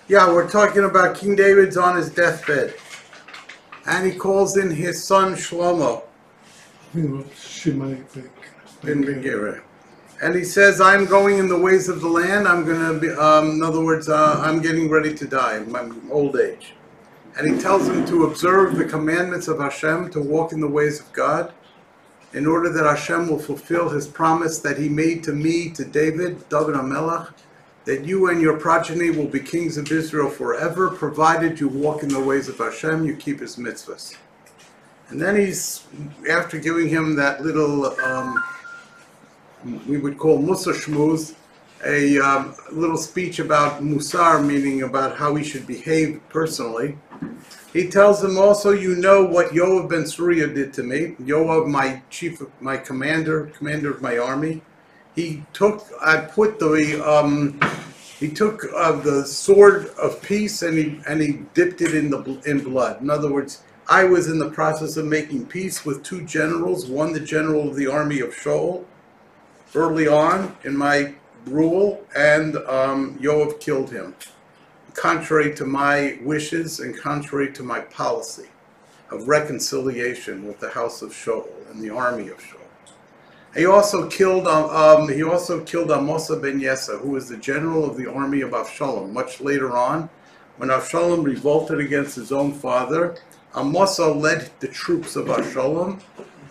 Yeah, we're talking about King David's on his deathbed. And he calls in his son Shlomo bin Gera. And he says, I'm going in the ways of the land. I'm going to be, in other words, I'm getting ready to die in my old age. And he tells him to observe the commandments of Hashem, to walk in the ways of God, in order that Hashem will fulfill his promise that he made to me, to David HaMelech, that you and your progeny will be kings of Israel forever, provided you walk in the ways of Hashem, you keep his mitzvahs. And then he's, after giving him that little, we would call Musa Shmuz, a little speech about Musar, meaning about how he should behave personally, he tells him also, you know what Yoav ben Surya did to me. Yoav, my chief, my commander of my army. He took the sword of peace and he dipped it in blood. In other words, I was in the process of making peace with two generals. One, the general of the army of Shaul, early on in my rule, and Yoav killed him, contrary to my wishes and contrary to my policy of reconciliation with the house of Shaul and the army of Shaul. He also killed Amasa ben Yesa, who was the general of the army of Avshalom. Much later on, when Avshalom revolted against his own father, Amasa led the troops of Avshalom,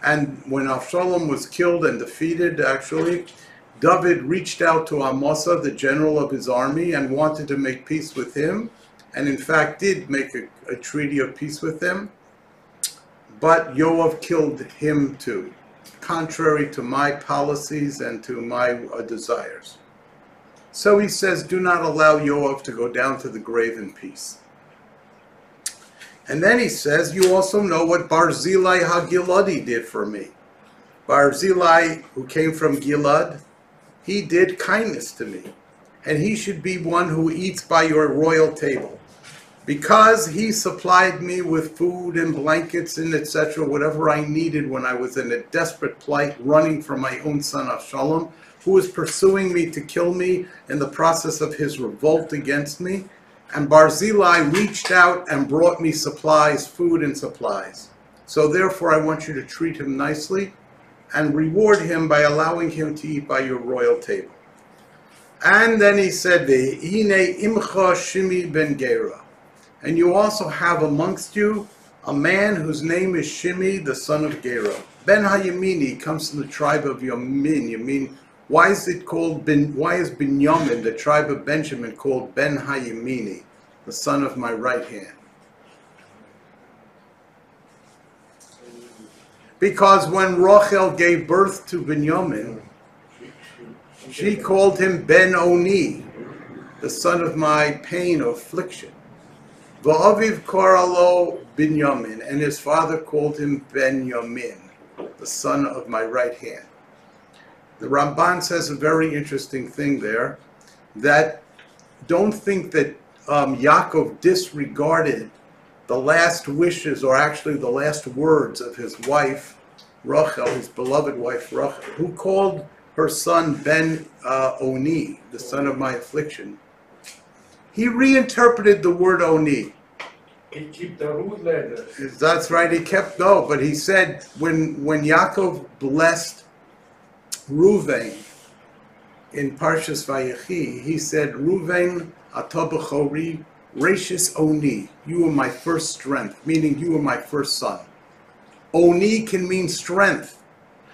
and when Avshalom was killed and defeated, actually, David reached out to Amasa, the general of his army, and wanted to make peace with him, and in fact did make a treaty of peace with him, but Yoav killed him too, contrary to my policies and to my desires. So he says, do not allow Yoav to go down to the grave in peace. And then he says, you also know what Barzillai HaGiladi did for me. Barzillai, who came from Gilad, he did kindness to me, and he should be one who eats by your royal table, because he supplied me with food and blankets and etc., whatever I needed when I was in a desperate plight, running from my own son Avshalom, who was pursuing me to kill me in the process of his revolt against me. And Barzillai reached out and brought me supplies, food and supplies. So therefore I want you to treat him nicely and reward him by allowing him to eat by your royal table. And then he said, Hine imcha Shimi ben Gera. And you also have amongst you a man whose name is Shimi, the son of Gera. Ben Hayamini comes from the tribe of Yamin. Why is Binyamin, the tribe of Benjamin, called Ben Hayamini, the son of my right hand? Because when Rachel gave birth to Binyamin, she called him Ben Oni, the son of my pain or affliction. Va'aviv koralo Binyamin, and his father called him Benyamin, the son of my right hand. The Ramban says a very interesting thing there, that don't think that Yaakov disregarded the last wishes, or actually the last words of his wife, Rachel, his beloved wife, Rachel, who called her son Ben Oni, the son of my affliction. He reinterpreted the word Oni. He kept the root letter. That's right, he kept, no, but he said, when Yaakov blessed Reuven in Parshas Vayechi, he said, Reuven ata b'chori rashis Oni, you are my first strength, meaning you are my first son. Oni can mean strength.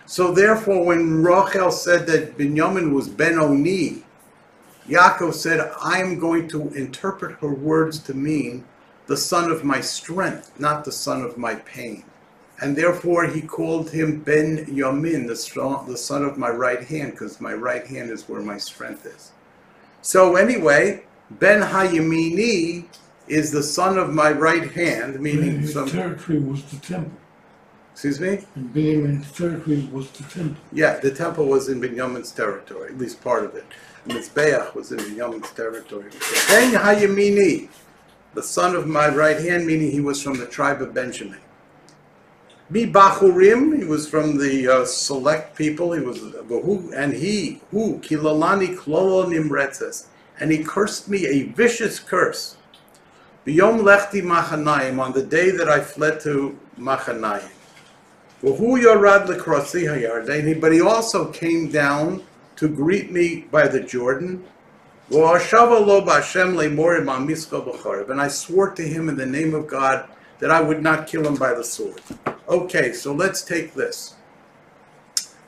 So therefore, when Rachel said that Binyamin was Ben Oni, Yaakov said, I am going to interpret her words to mean the son of my strength, not the son of my pain. And therefore he called him Ben Yamin, the son of my right hand, because my right hand is where my strength is. So anyway, Ben Hayamini is the son of my right hand, meaning His territory was the temple. Excuse me? And Binyamin's territory was the temple. Yeah, the temple was in Binyamin's territory, at least part of it. And Mizbeach was in Binyamin's territory. Ben Hayamini, the son of my right hand, meaning he was from the tribe of Benjamin. Mi Bachurim, he was from the select people. He was who Kilalani Klolo Nimretzes, and he cursed me a vicious curse. B'yom lechti Machanayim, on the day that I fled to Machanayim. V'hu yorad l'krasi hayarden, but he also came down to greet me by the Jordan. V'ashava lo b'Hashem le'morim ha'miska b'charev, and I swore to him in the name of God that I would not kill him by the sword. Okay, so let's take this.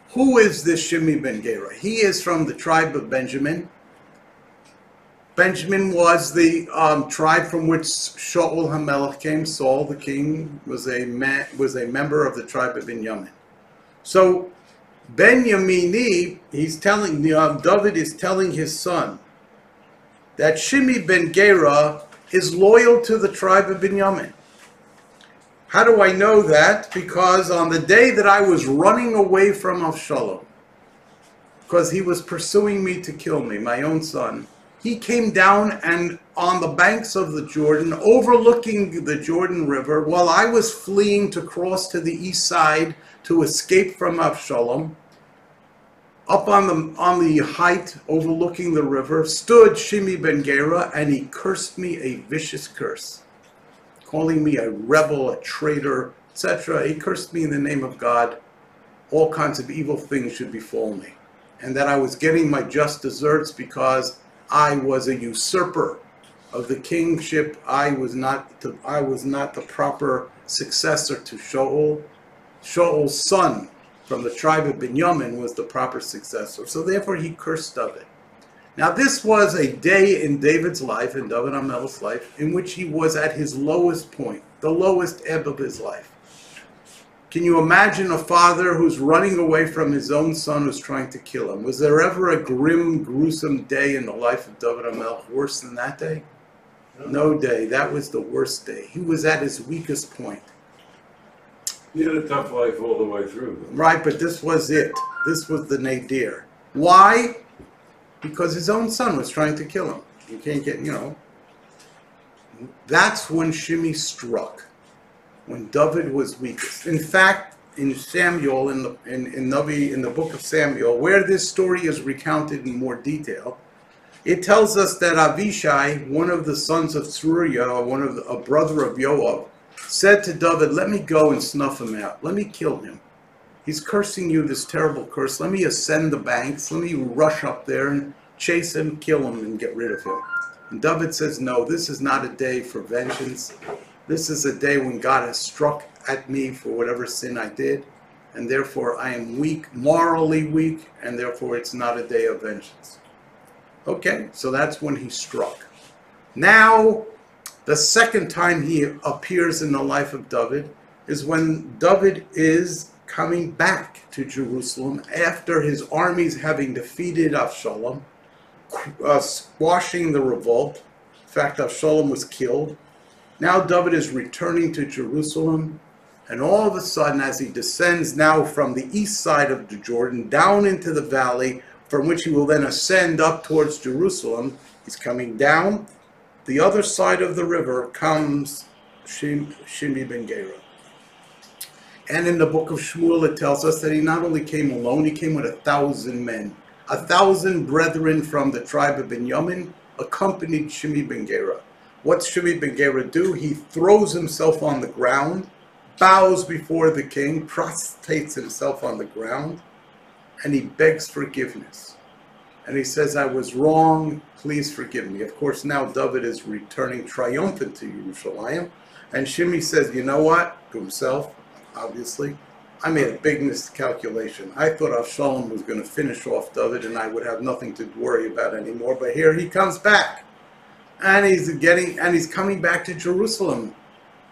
Who is this Shimi ben Gera? He is from the tribe of Benjamin. Benjamin was the tribe from which Shaul HaMelech came. Saul, the king, was a member of the tribe of Benjamin. So Benyamini, David is telling his son that Shimi ben Gera is loyal to the tribe of Benjamin. How do I know that? Because on the day that I was running away from Avshalom, because he was pursuing me to kill me, my own son, he came down and on the banks of the Jordan, overlooking the Jordan River, while I was fleeing to cross to the east side to escape from Avshalom, up on the height overlooking the river, stood Shimi ben Gera, and he cursed me a vicious curse, calling me a rebel, a traitor, etc. He cursed me in the name of God. All kinds of evil things should befall me, and that I was getting my just deserts because I was a usurper of the kingship. I was not the proper successor to Shaul. Shaul's son from the tribe of Benjamin was the proper successor. So therefore he cursed David. Now this was a day in David's life, in David HaMelech's life, in which he was at his lowest point, the lowest ebb of his life. Can you imagine a father who's running away from his own son who's trying to kill him? Was there ever a grim, gruesome day in the life of David HaMelech worse than that day? No day. That was the worst day. He was at his weakest point. He had a tough life all the way through. Right, but this was it. This was the nadir. Why? Because his own son was trying to kill him. You can't get, That's when Shimi struck. When David was weakest. In fact, in Samuel, in the book of Samuel, where this story is recounted in more detail, it tells us that Avishai, one of the sons of Tzeruiah, a brother of Yoav, said to David, "Let me go and snuff him out. Let me kill him. He's cursing you this terrible curse. Let me ascend the banks. Let me rush up there and chase him, kill him, and get rid of him." And David says, "No, this is not a day for vengeance. This is a day when God has struck at me for whatever sin I did, and therefore I am weak, morally weak, and therefore it's not a day of vengeance." Okay, so that's when he struck. Now, the second time he appears in the life of David is when David is coming back to Jerusalem after his armies having defeated Avshalom, squashing the revolt. In fact, Avshalom was killed. Now David is returning to Jerusalem, and all of a sudden, as he descends now from the east side of the Jordan down into the valley, from which he will then ascend up towards Jerusalem, he's coming down the other side of the river comes Shimi ben Gera. And in the book of Shmuel, it tells us that he not only came alone, he came with 1,000 men. 1,000 brethren from the tribe of Benjamin accompanied Shimi ben Gera. What's Shimi ben Gera do? He throws himself on the ground, bows before the king, prostrates himself on the ground, and he begs forgiveness. And he says, "I was wrong, please forgive me." Of course, now David is returning triumphant to Yerushalayim. And Shimi says, "You know what?" To himself, obviously, "I made a big miscalculation. I thought Avshalom was going to finish off David and I would have nothing to worry about anymore. But here he comes back. And he's coming back to Jerusalem.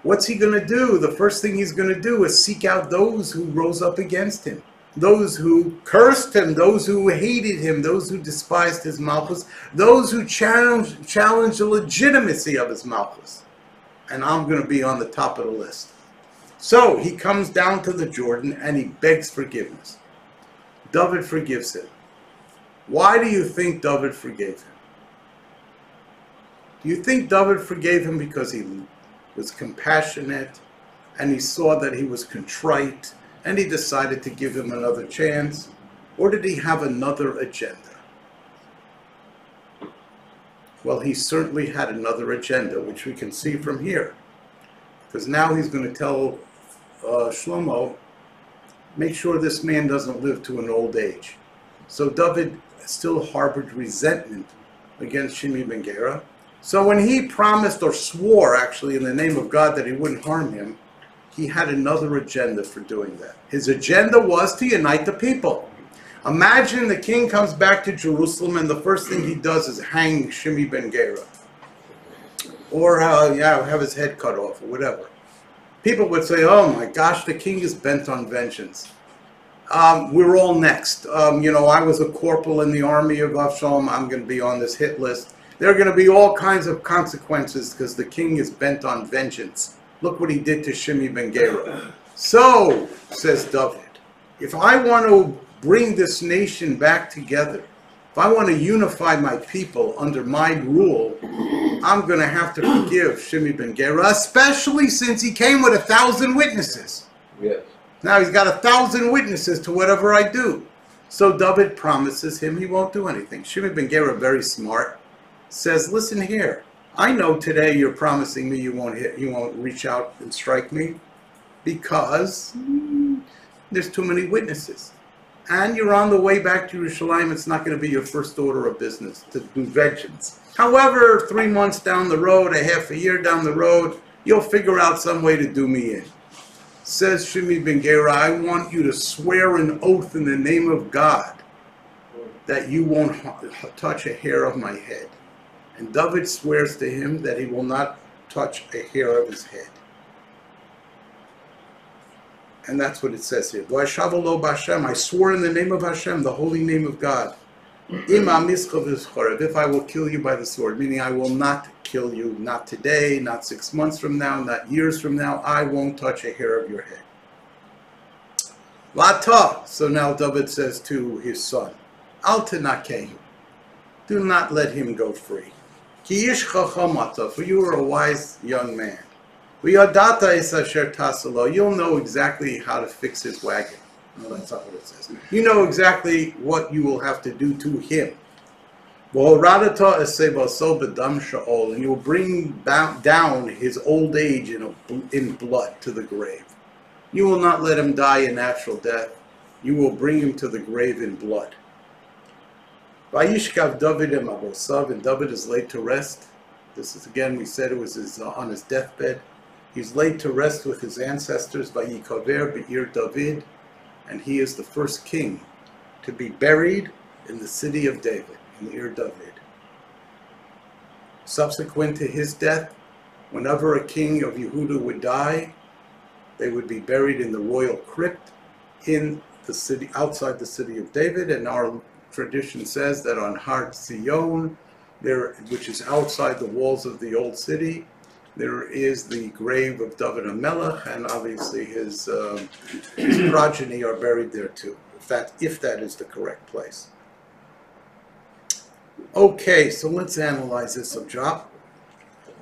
What's he going to do? The first thing he's going to do is seek out those who rose up against him, those who cursed him, those who hated him, those who despised his malchus, those who challenged the legitimacy of his malchus. And I'm going to be on the top of the list." So he comes down to the Jordan and he begs forgiveness. David forgives him. Why do you think David forgave him? Do you think David forgave him because he was compassionate and he saw that he was contrite and he decided to give him another chance? Or did he have another agenda? Well, he certainly had another agenda, which we can see from here. Because now he's going to tell Shlomo, make sure this man doesn't live to an old age. So David still harbored resentment against Shimi ben Gera. So when he promised or swore, actually, in the name of God that he wouldn't harm him, he had another agenda for doing that. His agenda was to unite the people. Imagine the king comes back to Jerusalem and the first thing he does is hang Shimi ben Gera. Or have his head cut off or whatever. People would say, oh my gosh, the king is bent on vengeance. We're all next. I was a corporal in the army of Avrum. I'm going to be on this hit list. There are going to be all kinds of consequences because the king is bent on vengeance. Look what he did to Shimi ben Gera. So, says David, if I want to bring this nation back together, if I want to unify my people under my rule, I'm going to have to forgive Shimi ben Gera, especially since he came with 1,000 witnesses. Yes. Now he's got 1,000 witnesses to whatever I do. So David promises him he won't do anything. Shimi ben Gera, very smart, says, listen here, I know today you're promising me you won't reach out and strike me because there's too many witnesses. And you're on the way back to Jerusalem. It's not going to be your first order of business to do vengeance. However, 3 months down the road, a half a year down the road, you'll figure out some way to do me in. Says Shimi ben Gera, I want you to swear an oath in the name of God that you won't touch a hair of my head. And David swears to him that he will not touch a hair of his head. And that's what it says here. I swore in the name of Hashem, the holy name of God. If I will kill you by the sword, meaning I will not kill you, not today, not 6 months from now, not years from now, I won't touch a hair of your head. Lata. So now David says to his son, Al tenakehu, do not let him go free. Ki ish chachamata, for you are a wise young man. V'yadata es asher tasalo, you'll know exactly how to fix his wagon. No, that's not what it says. You know exactly what you will have to do to him. And you will bring down his old age in blood to the grave. You will not let him die a natural death. You will bring him to the grave in blood. Vayishkav David emabosav, and David is laid to rest. This is, again, we said it was on his deathbed. He's laid to rest with his ancestors, Vayikaver be'ir David, and he is the first king to be buried in the city of David, in Ir David. Subsequent to his death, whenever a king of Yehuda would die, they would be buried in the royal crypt in the city, outside the city of David, and our tradition says that on Har Zion, which is outside the walls of the old city, there is the grave of David HaMelech, and obviously his progeny are buried there too, if that is the correct place. Okay, so let's analyze this subject.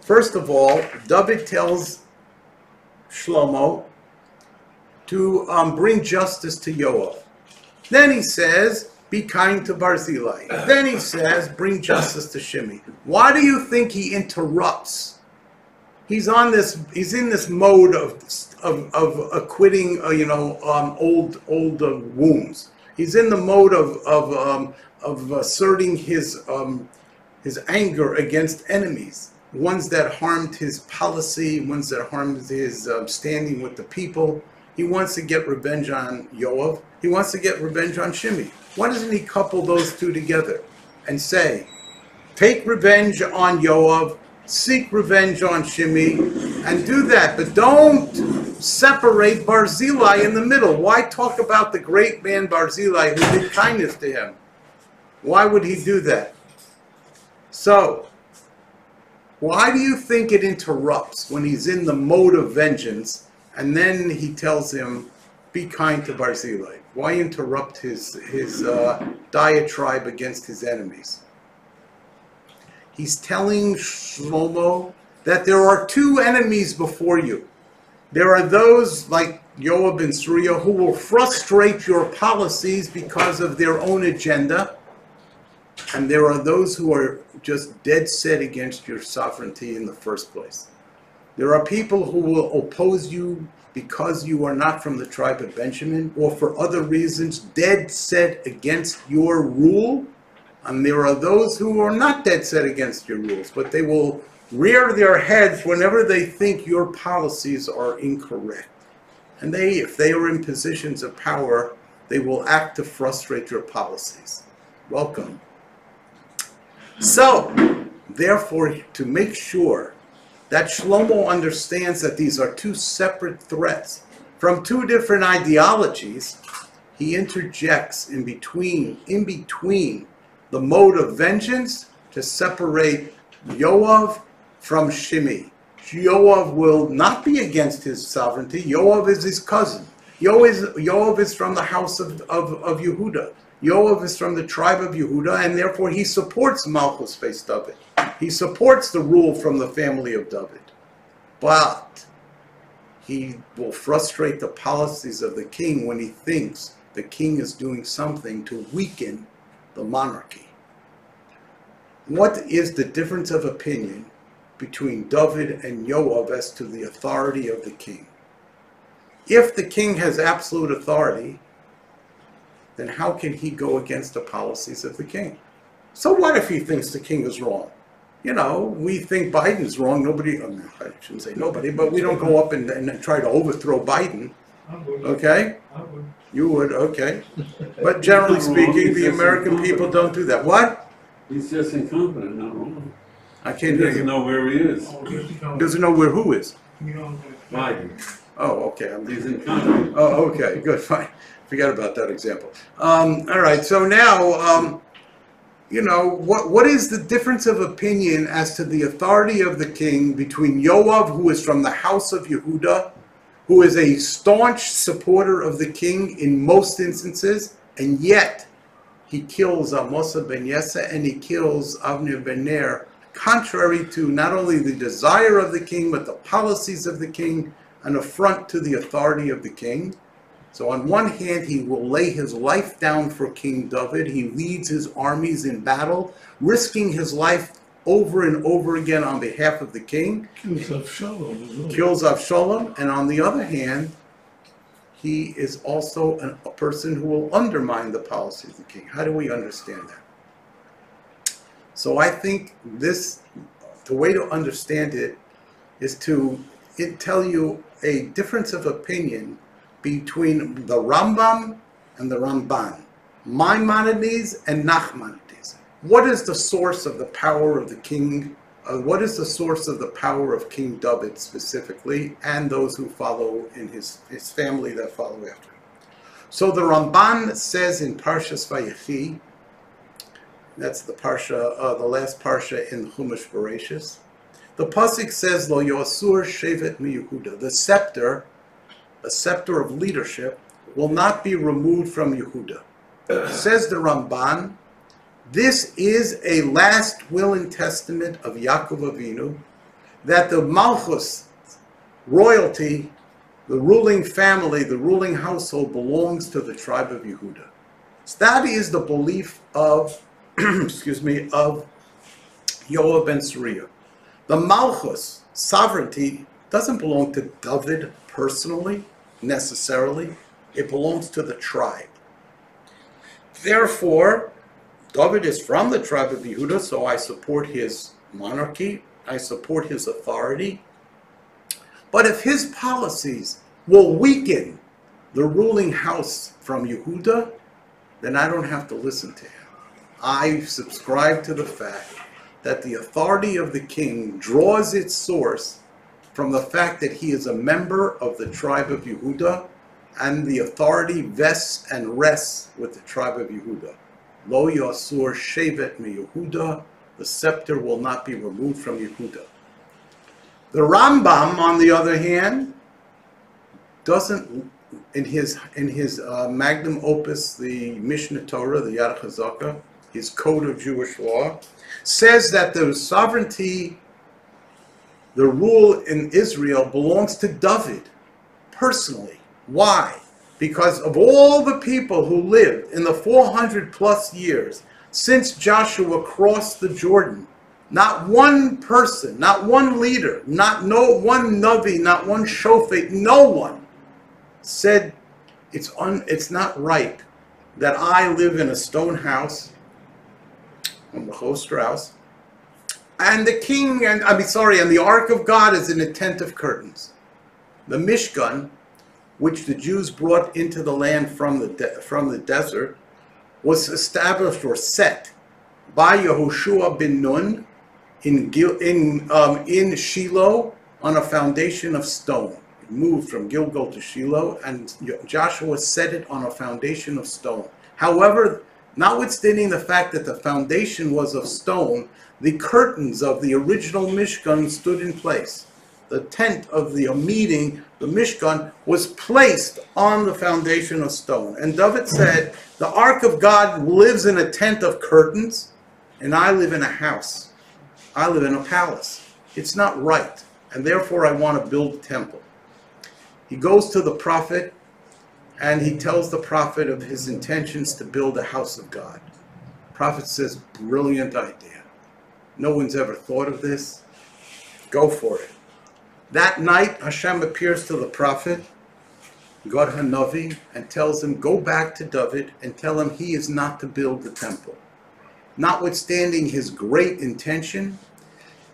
First of all, David tells Shlomo to bring justice to Yoav. Then he says, be kind to Barzillai. Then he says, bring justice to Shimi. Why do you think he interrupts? He's in this mode of acquitting, old wounds. He's in the mode of asserting his anger against enemies, ones that harmed his policy, ones that harmed his standing with the people. He wants to get revenge on Yoav. He wants to get revenge on Shimi. Why doesn't he couple those two together and say, take revenge on Yoav, seek revenge on Shimi, and do that, but don't separate Barzillai in the middle. Why talk about the great man Barzillai who did kindness to him? Why would he do that? So, why do you think it interrupts when he's in the mode of vengeance, and then he tells him, be kind to Barzillai? Why interrupt his diatribe against his enemies? He's telling Shlomo that there are two enemies before you. There are those like Yoav and Surya who will frustrate your policies because of their own agenda. And there are those who are just dead set against your sovereignty in the first place. There are people who will oppose you because you are not from the tribe of Benjamin, or for other reasons, dead set against your rule. And there are those who are not dead set against your rules, but they will rear their heads whenever they think your policies are incorrect. And if they are in positions of power, they will act to frustrate your policies. Welcome. So, therefore, to make sure that Shlomo understands that these are two separate threats from two different ideologies, he interjects in between the mode of vengeance to separate Yoav from Shimei. Yoav will not be against his sovereignty. Yoav is his cousin. Yoav is from the house of Yehuda. Yoav is from the tribe of Yehuda, and therefore he supports Malchus Beis David. He supports the rule from the family of David. But he will frustrate the policies of the king when he thinks the king is doing something to weaken the monarchy. What is the difference of opinion between David and Yoav as to the authority of the king? If the king has absolute authority, then how can he go against the policies of the king? So what if he thinks the king is wrong? You know, we think Biden's wrong. Nobody, I shouldn't say nobody, but we don't go up and try to overthrow Biden. Okay? I would. You would, okay. But generally speaking, the American people don't do that. What? He's just incompetent, not wrong. I He can't hear doesn't you. know where he is. Doesn't know where who is. Biden. Oh, okay. He's incompetent. Oh, okay, good, fine. Forget about that example. All right, so now, you know, what is the difference of opinion as to the authority of the king between Yoav, who is from the house of Yehuda, who is a staunch supporter of the king in most instances, and yet he kills Amosa ben Yesa and he kills Avner ben Ner, contrary to not only the desire of the king, but the policies of the king, an affront to the authority of the king. So on one hand, he will lay his life down for King David. He leads his armies in battle, risking his life over and over again on behalf of the king. Kills Avshalom as well. Kills Avshalom. And on the other hand, he is also a person who will undermine the policy of the king. How do we understand that? So I think the way to understand it is to tell you a difference of opinion between the Rambam and the Ramban, Maimonides and Nachmanides. What is the source of the power of the king? What is the source of the power of King David specifically, and those who follow in his family that follow after him? So the Ramban says in Parshas Vayechi, that's the parsha, the last parsha in Chumash Bereshis. The pasuk says, "Lo yosur shevet mi Yehuda." The scepter, a scepter of leadership, will not be removed from Yehuda. Says the Ramban, this is a last will and testament of Yaakov Avinu, that the Malchus royalty, the ruling family, the ruling household belongs to the tribe of Yehuda. So that is the belief of, of Yoav ben Sariah. The Malchus sovereignty doesn't belong to David personally, necessarily. It belongs to the tribe. Therefore, David is from the tribe of Yehuda, so I support his monarchy, I support his authority. But if his policies will weaken the ruling house from Yehuda, then I don't have to listen to him. I subscribe to the fact that the authority of the king draws its source from the fact that he is a member of the tribe of Yehuda, and the authority vests and rests with the tribe of Yehuda. Lo yasur shevet mi Yehuda, the scepter will not be removed from Yehuda. The Rambam, on the other hand, doesn't, in his magnum opus, the Mishnah Torah, the Yad Chazaka, his code of Jewish law, says that the sovereignty, the rule in Israel belongs to David personally. Why? Because of all the people who lived in the 400 plus years since Joshua crossed the Jordan, not one person, not one leader, no one Navi, not one Shofet, no one said it's not right that I live in a stone house on the Strauss, and the king, and the Ark of God is in a tent of curtains. The Mishkan, which the Jews brought into the land from the desert, was established or set by Yehoshua ben Nun in Shiloh on a foundation of stone. It moved from Gilgal to Shiloh, and Joshua set it on a foundation of stone. However, notwithstanding the fact that the foundation was of stone, the curtains of the original Mishkan stood in place. The tent of the meeting, the Mishkan, was placed on the foundation of stone. And David said, the Ark of God lives in a tent of curtains, and I live in a house. I live in a palace. It's not right, and therefore I want to build a temple. He goes to the prophet, and he tells the prophet of his intentions to build a house of God. The prophet says, brilliant idea. No one's ever thought of this. Go for it. That night, Hashem appears to the prophet, God Hanavi, and tells him, go back to David and tell him he is not to build the temple. Notwithstanding his great intention,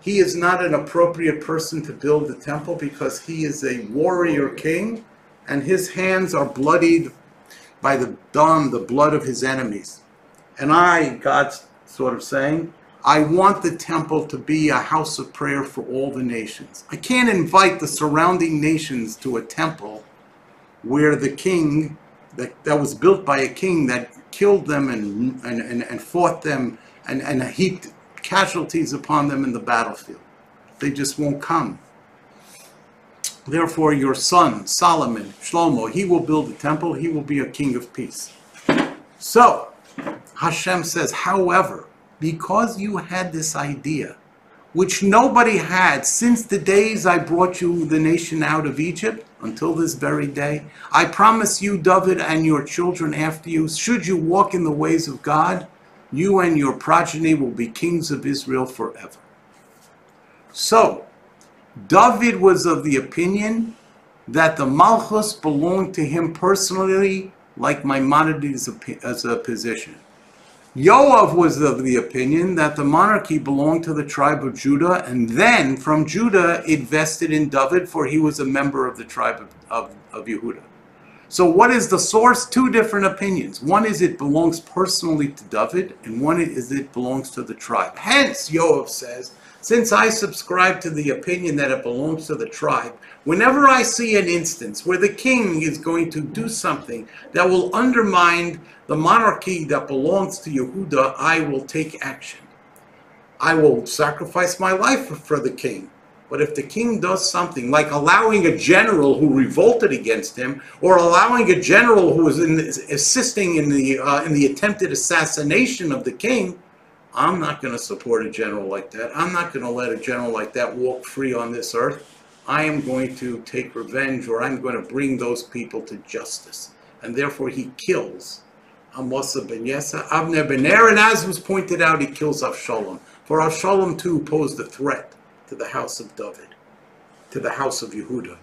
he is not an appropriate person to build the temple because he is a warrior king, and his hands are bloodied by the blood of his enemies. And God's sort of saying, I want the temple to be a house of prayer for all the nations. I can't invite the surrounding nations to a temple where the king, that was built by a king that killed them and fought them and heaped casualties upon them in the battlefield. They just won't come. Therefore, your son, Solomon, Shlomo, he will build the temple. He will be a king of peace. So, Hashem says, however, because you had this idea, which nobody had since the days I brought you the nation out of Egypt, until this very day, I promise you, David, and your children after you, should you walk in the ways of God, you and your progeny will be kings of Israel forever. So, David was of the opinion that the Malchus belonged to him personally, like Maimonides as a position. Yoav was of the opinion that the monarchy belonged to the tribe of Judah, and then from Judah it vested in David, for he was a member of the tribe of Yehudah. So what is the source? Two different opinions. One is it belongs personally to David, and one is it belongs to the tribe. Hence, Yoav says, since I subscribe to the opinion that it belongs to the tribe, whenever I see an instance where the king is going to do something that will undermine the monarchy that belongs to Yehudah, I will take action. I will sacrifice my life for the king. But if the king does something like allowing a general who revolted against him, or allowing a general who was assisting in the attempted assassination of the king, I'm not going to support a general like that. I'm not going to let a general like that walk free on this earth. I am going to take revenge, or I'm going to bring those people to justice. And therefore he kills Amasa ben Yesa, Abner ben Er, and as was pointed out, he kills Avshalom. For Avshalom too posed a threat to the house of David, to the house of Yehudah.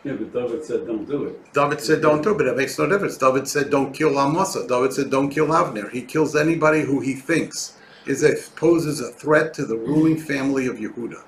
Yeah, but David said don't do it. David said don't do it, but it makes no difference. David said don't kill Amasa. David said don't kill Avner. He kills anybody who he thinks poses a threat to the ruling family of Yehudah.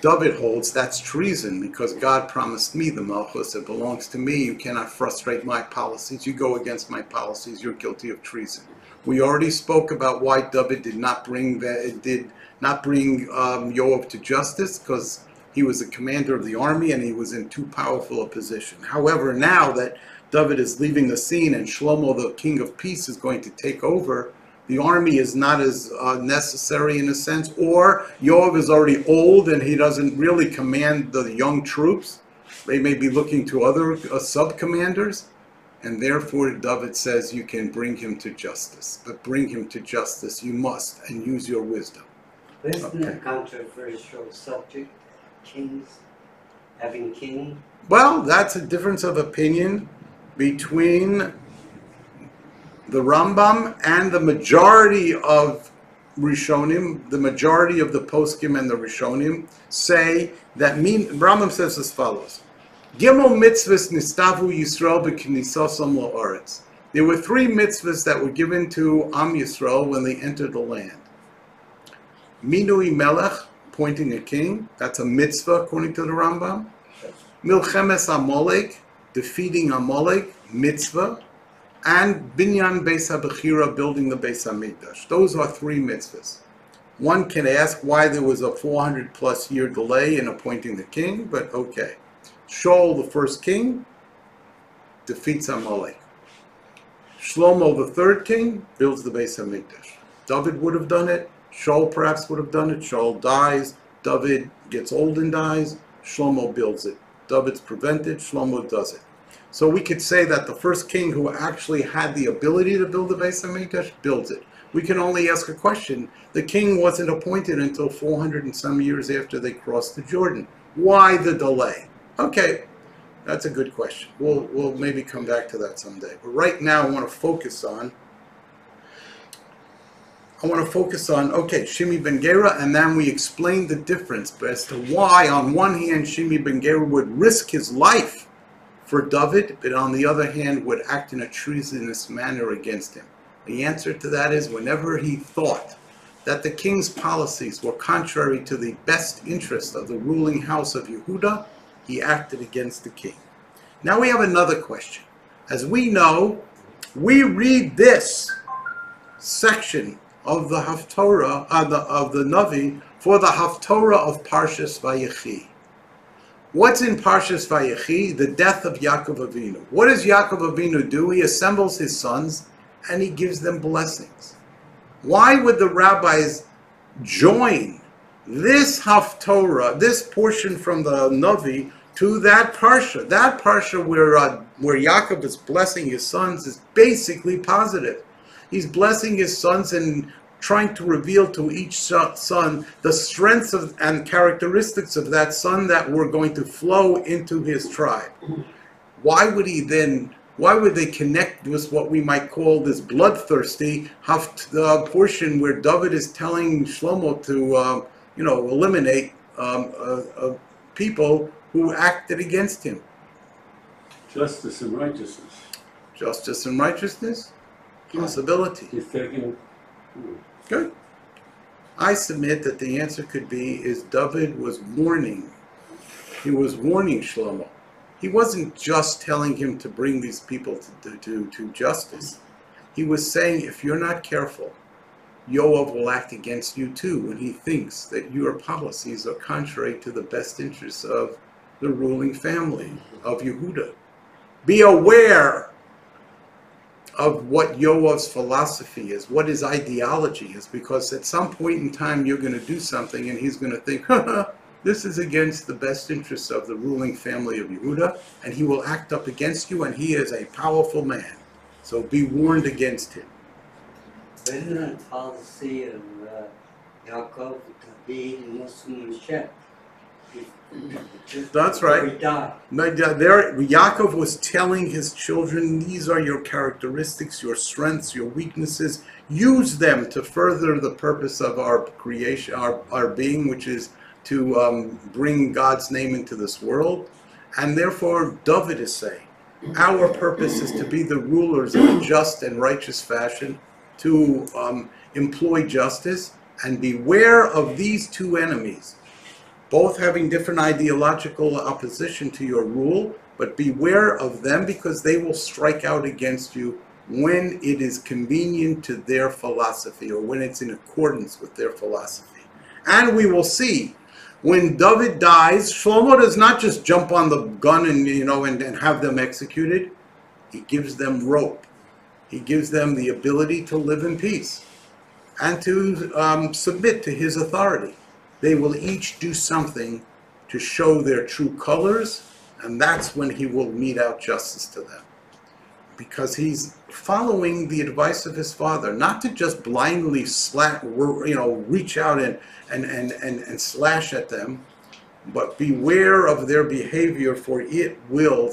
David holds that's treason because God promised me the Malchus. It belongs to me. You cannot frustrate my policies. You go against my policies, you're guilty of treason. We already spoke about why David did not bring Yoav to justice, because he was the commander of the army and he was in too powerful a position. However, now that David is leaving the scene and Shlomo, the king of peace, is going to take over, the army is not as necessary in a sense, or Yoav is already old and he doesn't really command the young troops. They may be looking to other sub-commanders, and therefore David says you can bring him to justice. But bring him to justice you must, and use your wisdom. Isn't a controversial subject, kings, having king? Well, that's a difference of opinion between the Rambam and the majority of Rishonim, the majority of the Poskim and the Rishonim say that Rambam says as follows: Gimel mitzvahs nistavu Yisrael b'knisosam la'aretz. There were 3 mitzvahs that were given to Am Yisrael when they entered the land. Minui melech, appointing a king, that's a mitzvah according to the Rambam. Milchemes Amalek, defeating Amalek, mitzvah. And Binyan Beis HaBechira, building the Beis HaMikdash. Those are 3 mitzvahs. One can ask why there was a 400+ year delay in appointing the king, but okay. Shaul, the first king, defeats Amalek. Shlomo, the 3rd king, builds the Beis HaMikdash. David would have done it. Shaul perhaps would have done it. Shaul dies. David gets old and dies. Shlomo builds it. David's prevented. Shlomo does it. So we could say that the first king who actually had the ability to build the Beis HaMikdash builds it. We can only ask a question. The king wasn't appointed until 400 and some years after they crossed the Jordan. Why the delay? Okay, that's a good question. We'll maybe come back to that someday. But right now I want to focus on okay, Shimi ben Gera, and then we explain the difference as to why on one hand Shimi ben Gera would risk his life for David, but on the other hand would act in a treasonous manner against him. The answer to that is whenever he thought that the king's policies were contrary to the best interest of the ruling house of Yehuda, he acted against the king. Now we have another question. As we know, we read this section of the Haftorah, of the Navi, for the Haftorah of Parshas Vayechi. What's in Parshas Vayechi? The death of Yaakov Avinu. What does Yaakov Avinu do? He assembles his sons and he gives them blessings. Why would the rabbis join this Haftorah, this portion from the Navi, to that Parsha? That Parsha where Yaakov is blessing his sons is basically positive. He's blessing his sons and trying to reveal to each son the strengths and characteristics of that son that were going to flow into his tribe. Why would they connect with what we might call this bloodthirsty portion where David is telling Shlomo to eliminate people who acted against him? Justice and righteousness. Justice and righteousness? Possibility. He's taking... Good. I submit that the answer could be is David was warning. He was warning Shlomo. He wasn't just telling him to bring these people to justice. He was saying, if you're not careful, Yoav will act against you too when he thinks that your policies are contrary to the best interests of the ruling family of Yehuda. Be aware of what Yoav's philosophy is, what his ideology is, because at some point in time you're going to do something and he's going to think, this is against the best interests of the ruling family of Yehuda, and he will act up against you, and he is a powerful man. So be warned against him. Isn't the policy of Yaakov to be Muslim Shep? That's right. He died. Yaakov was telling his children, these are your characteristics, your strengths, your weaknesses. Use them to further the purpose of our creation, our being, which is to bring God's name into this world. And therefore, David is saying, our purpose is to be the rulers in a just and righteous fashion, to employ justice, and beware of these two enemies, both having different ideological opposition to your rule, but beware of them because they will strike out against you when it is convenient to their philosophy or when it's in accordance with their philosophy. And we will see, when David dies, Shlomo does not just jump on the gun and have them executed. He gives them rope. He gives them the ability to live in peace and to submit to his authority. They will each do something to show their true colors, and that's when he will mete out justice to them. Because he's following the advice of his father, not to just blindly reach out and slash at them, but beware of their behavior, for it will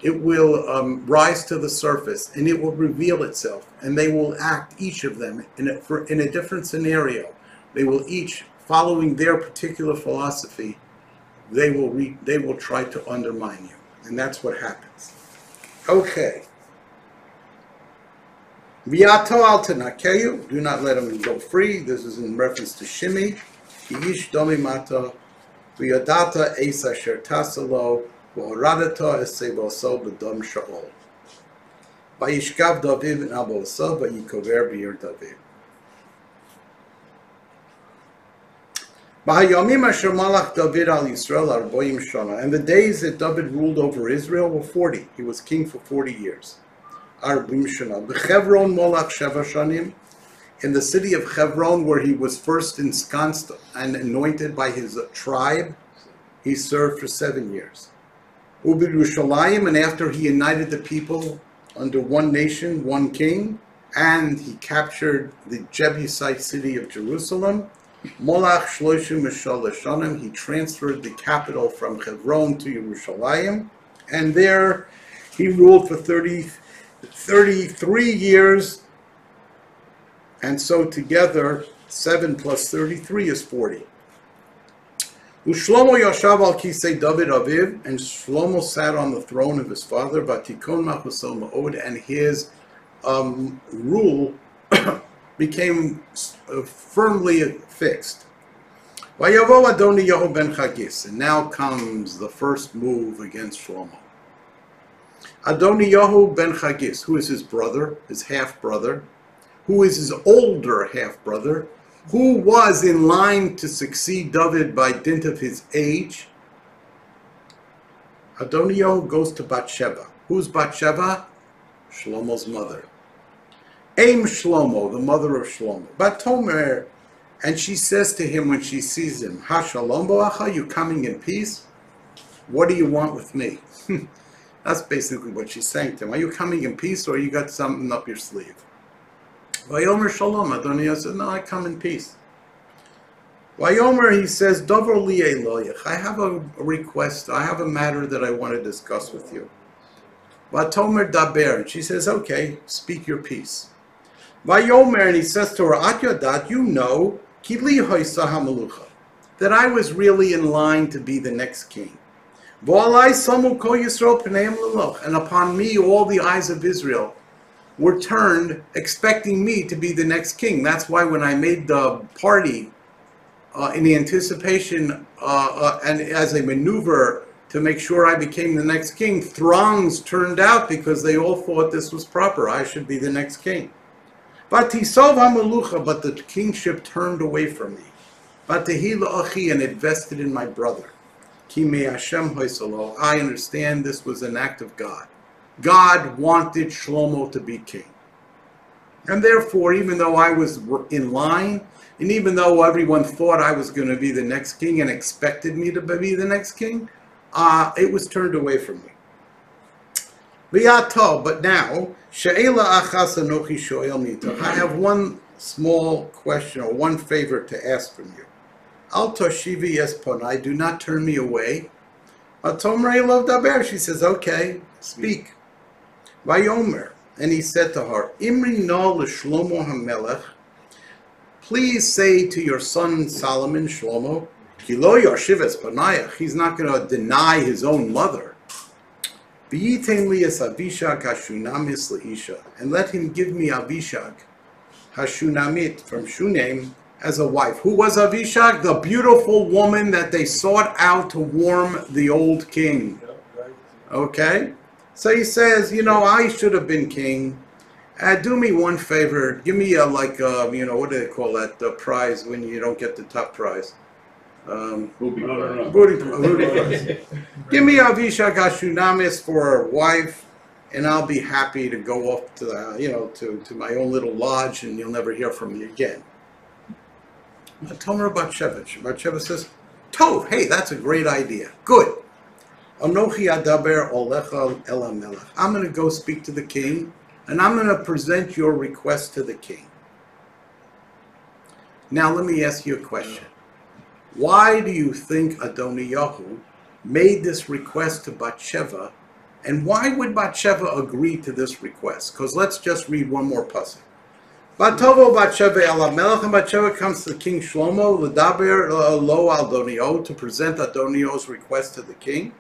it will rise to the surface, and it will reveal itself, and they will act, each of them, in a different scenario. They will each, following their particular philosophy, they will try to undermine you, and that's what happens. Okay. V'yato al tenakeyu, do not let him go free. This is in reference to Shimi. Ki ish domi mata, v'yadata es asher tasalo, v'oradata esevoso b'dom sha'ol. V'yishkav David in aboso, v'yikover b'yer David. V'hayomim asher malach David al Yisrael arboim shana. And the days that David ruled over Israel were 40. He was king for 40 years. Arbim shana. B'chevron molach sheva shanim. In the city of Hebron, where he was first ensconced and anointed by his tribe, he served for 7 years. Ubirushalayim, and after he united the people under one nation, one king, and he captured the Jebusite city of Jerusalem, Molach Shloshim Mishalashanim, he transferred the capital from Hebron to Yerushalayim, and there he ruled for 33 years, and so together 7 plus 33 is 40. Ushlomo Yashav al Kisei David Aviv, and Shlomo sat on the throne of his father, Vatikon Machuso Ma'od, and his rule became firmly fixed. Vayavo Adoniyahu ben Chagis, and now comes the first move against Shlomo. Adoniyahu ben Chagis, who is his brother, his half-brother, who is his older half-brother, who was in line to succeed David by dint of his age. Adoniyahu goes to Bathsheba. Who's Bathsheba? Shlomo's mother. Aim Shlomo, the mother of Shlomo. Batomer, and she says to him when she sees him, Ha shalom bo'acha, you coming in peace? What do you want with me? That's basically what she's saying to him. Are you coming in peace, or you got something up your sleeve? Vayomer shalom, Adoniyahu said, no, I come in peace. Vayomer, he says, Dover li eloyach, I have a request, I have a matter that I want to discuss with you. Vatomer daber, and she says, okay, speak your piece. Vayomer, and he says to her, At yadat, you know, ki li hoysa hamalucha, that I was really in line to be the next king. V'alai samu kol Yisrael p'neim l'loch, and upon me all the eyes of Israel were turned, expecting me to be the next king. That's why when I made the party in the anticipation and as a maneuver to make sure I became the next king, throngs turned out because they all thought this was proper. I should be the next king. But the kingship turned away from me. And it vested in my brother. I understand this was an act of God. God wanted Shlomo to be king. And therefore, even though I was in line, and even though everyone thought I was going to be the next king and expected me to be the next king, it was turned away from me. But now, I have one small question or one favor to ask from you. Al toshivi esponai, do not turn me away. Atomrei lo daber, she says, okay, speak. Vayomer, and he said to her, Imri no l'Shlomo HaMelech, please say to your son Solomon, Shlomo, Ki lo yoshiv esponayach, he's not going to deny his own mother. V'yitem li es Avishag hashunamis leisha, and let him give me Avishag hashunamit from Shunem as a wife. Who was Avishag? The beautiful woman that they sought out to warm the old king. Okay? So he says, you know, I should have been king. Do me one favor. Give me what do they call that? The prize when you don't get the top prize. Booty prize. Give me Avishag Hashunamis for a wife, and I'll be happy to go off to the, to my own little lodge, and you'll never hear from me again. Tomer Bathsheba says, Tov, hey, that's a great idea. Good. Anochi adaber olecha el hamelech. I'm going to go speak to the king, and I'm going to present your request to the king. Now let me ask you a question. Why do you think Adoniyahu made this request to Bathsheba And why would Bathsheba agree to this request? Because let's just read one more pasuk. Batovo Bathsheba el Melech, and Bathsheba comes to King Shlomo, l'daber lo Adonio, to present Adonio's request to the king.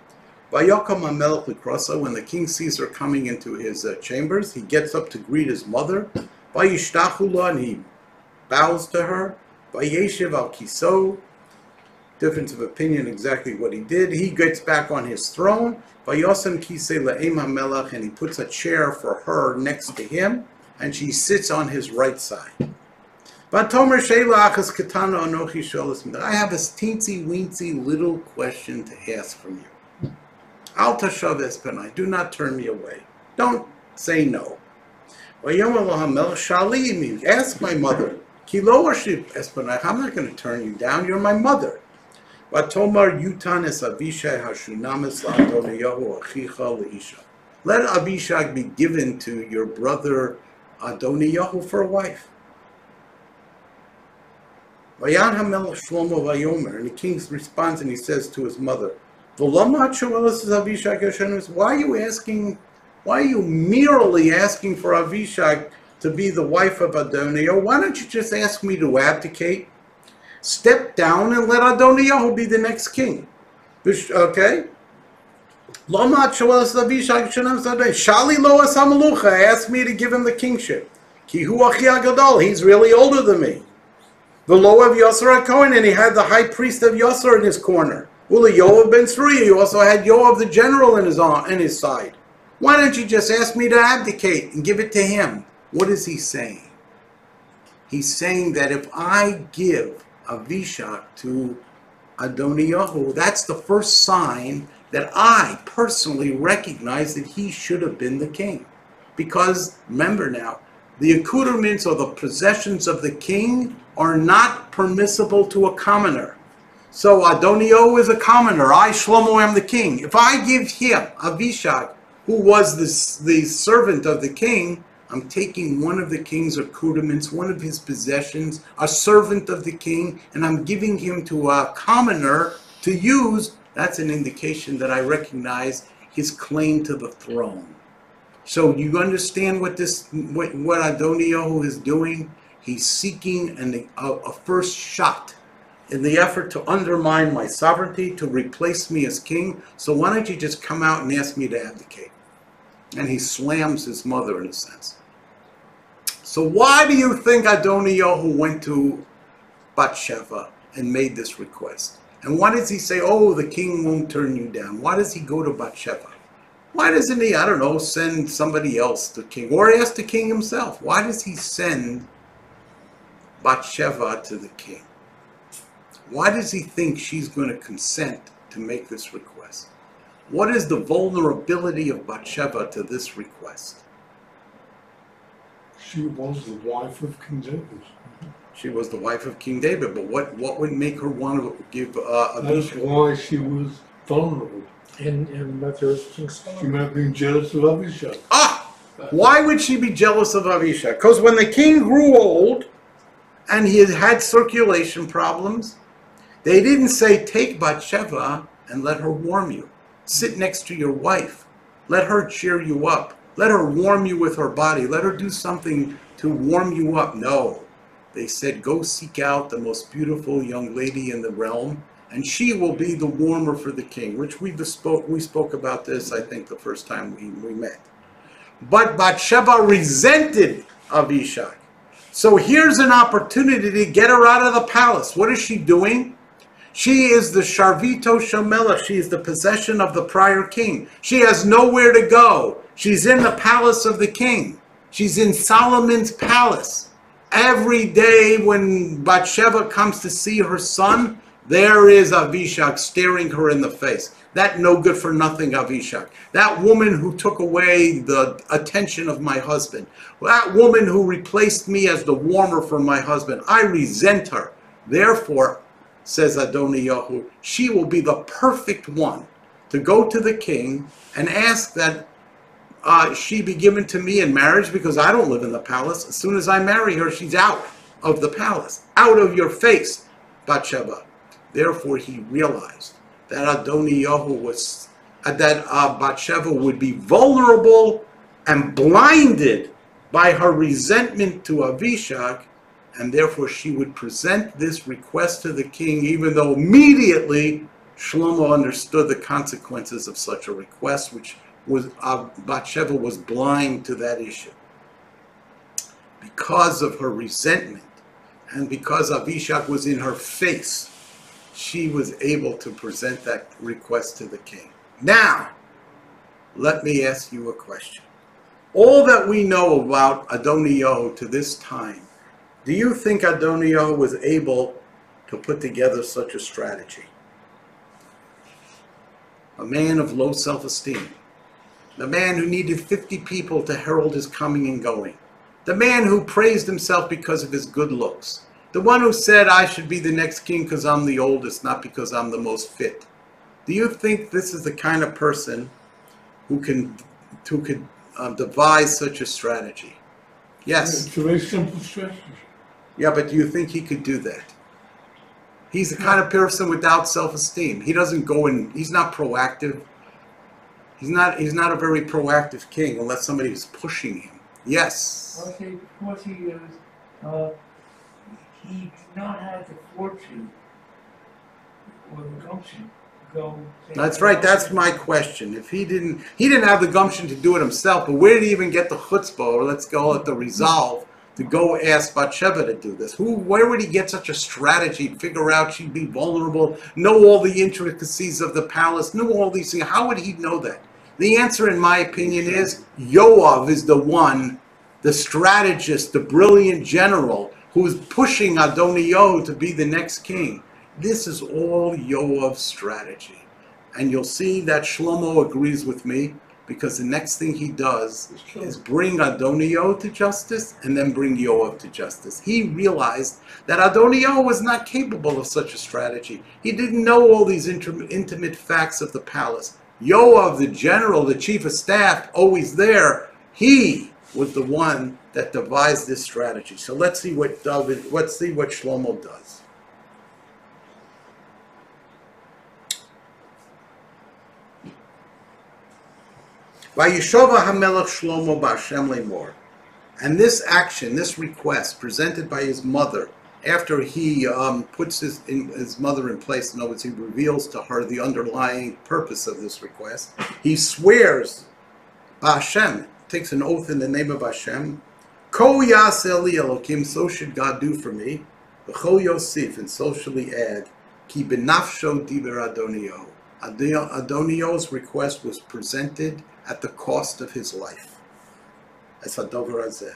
Vayokam HaMelech l'krasa, when the king sees her coming into his chambers, he gets up to greet his mother. Vayishtachu lo, and he bows to her. Vayeshiv al kiso, difference of opinion exactly what he did. He gets back on his throne. Vayosem kisei le'em HaMelech, and he puts a chair for her next to him, and she sits on his right side. Vatomer sheila achas katana anochi sholas min. I have a teensy weensy little question to ask from you. Al tashav espenai, do not turn me away. Don't say no. Vayomer lo HaMelech shali imi, ask my mother. Ki lo ashib espenai, I'm not going to turn you down. You're my mother. Vatomar yutan es Avishai hashunamis la'Adoniyahu achicha leisha. Let Abishag be given to your brother Adoniyahu for a wife. Vayan HaMelech Shlomo vayomer, and the king responds and he says to his mother, why are you merely asking for Avishag to be the wife of Adoniyahu? Why don't you just ask me to abdicate? Step down and let Adoniyahu be the next king. Okay? Shali lo asamelucha, asked me to give him the kingship. Ki hu achi agadol, he's really older than me. The lo of Yosar HaKohen, and he had the high priest of Yosar in his corner. Uli Yoav ben Tzruya, he also had Yoav the general in his side. Why don't you just ask me to abdicate and give it to him? What is he saying? He's saying that if I give Avishag to Adoniyahu, that's the first sign that I personally recognize that he should have been the king. Because, remember now, the accoutrements or the possessions of the king are not permissible to a commoner. So Adoniyahu is a commoner. I, Shlomo, am the king. If I give him, Avishag, who was the servant of the king, I'm taking one of the king's accoutrements, one of his possessions, a servant of the king, and I'm giving him to a commoner to use. That's an indication that I recognize his claim to the throne. So you understand what Adoniyahu is doing? He's seeking a first shot in the effort to undermine my sovereignty, to replace me as king. So why don't you just come out and ask me to abdicate? And he slams his mother in a sense. So why do you think Adoniyahu went to Bathsheba and made this request? And why does he say, oh, the king won't turn you down? Why does he go to Bathsheba? Why doesn't he, I don't know, send somebody else to the king? Or ask the king himself? Why does he send Bathsheba to the king? Why does he think she's going to consent to make this request? What is the vulnerability of Bathsheba to this request? She was the wife of King David. She was the wife of King David, but what would make her want to give That's Abishag? why she was vulnerable. And met her King She Solomon. might have been jealous of Abishag. Why would she be jealous of Avishag? Because when the king grew old and he had circulation problems, they didn't say, take Bathsheba and let her warm you. Sit next to your wife. Let her cheer you up. Let her warm you with her body. Let her do something to warm you up. No. They said, go seek out the most beautiful young lady in the realm, and she will be the warmer for the king, which we spoke about this, I think, the first time we met. But Bathsheba resented Avishag. So here's an opportunity to get her out of the palace. What is she doing? She is the Sharvito Shomelech. She is the possession of the prior king. She has nowhere to go. She's in the palace of the king. She's in Solomon's palace. Every day when Bathsheba comes to see her son, there is Avishag staring her in the face. That no good for nothing Avishag. That woman who took away the attention of my husband. That woman who replaced me as the warmer for my husband. I resent her. Therefore, says Adoniyahu, she will be the perfect one to go to the king and ask that she be given to me in marriage, because I don't live in the palace. As soon as I marry her, she's out of the palace. Out of your face, Bathsheba. Therefore, he realized that Adoniyahu was Bathsheba would be vulnerable and blinded by her resentment to Avishag, and therefore she would present this request to the king, even though immediately Shlomo understood the consequences of such a request, which was Bathsheba was blind to that issue. Because of her resentment, and because Avishag was in her face, she was able to present that request to the king. Now, let me ask you a question. All that we know about Adoniyahu to this time, do you think Adoniyahu was able to put together such a strategy? A man of low self-esteem. The man who needed 50 people to herald his coming and going. The man who praised himself because of his good looks. The one who said, I should be the next king because I'm the oldest, not because I'm the most fit. Do you think this is the kind of person who could devise such a strategy? Yes. It's a very simple strategy. Yeah, but do you think he could do that? He's the kind of person without self-esteem. He doesn't go and he's not proactive. He's not a very proactive king unless somebody is pushing him. Yes. Because he did not have the fortune or the gumption to go. That's right. That's my question. If he didn't have the gumption to do it himself. But where did he even get the chutzpah, or let's call it the resolve, to go ask Bathsheba to do this? Where would he get such a strategy? Figure out she'd be vulnerable, know all the intricacies of the palace, know all these things. How would he know that? The answer, in my opinion, is Yoav is the one, the strategist, the brilliant general who's pushing Adoniyahu to be the next king. This is all Yoav's strategy. And you'll see that Shlomo agrees with me, because the next thing he does is bring Adoniyahu to justice and then bring Yoav to justice. He realized that Adoniyahu was not capable of such a strategy. He didn't know all these intimate facts of the palace. Yoav, the general, the chief of staff, always there, he was the one that devised this strategy. So let's see what Shlomo does. Vayishova HaMelech Shlomo B'Hashem Lemor. And this action, this request presented by his mother, after he puts his mother in place, in other words, he reveals to her the underlying purpose of this request. He swears, Hashem, takes an oath in the name of Hashem, Ko Yaseh Li Elokim, so should God do for me, V'cho Yosif, and so shall he add, Ki B'nafsho Diber Adoniyahu. Adoniyahu's request was presented at the cost of his life. That's Hadover Azeh.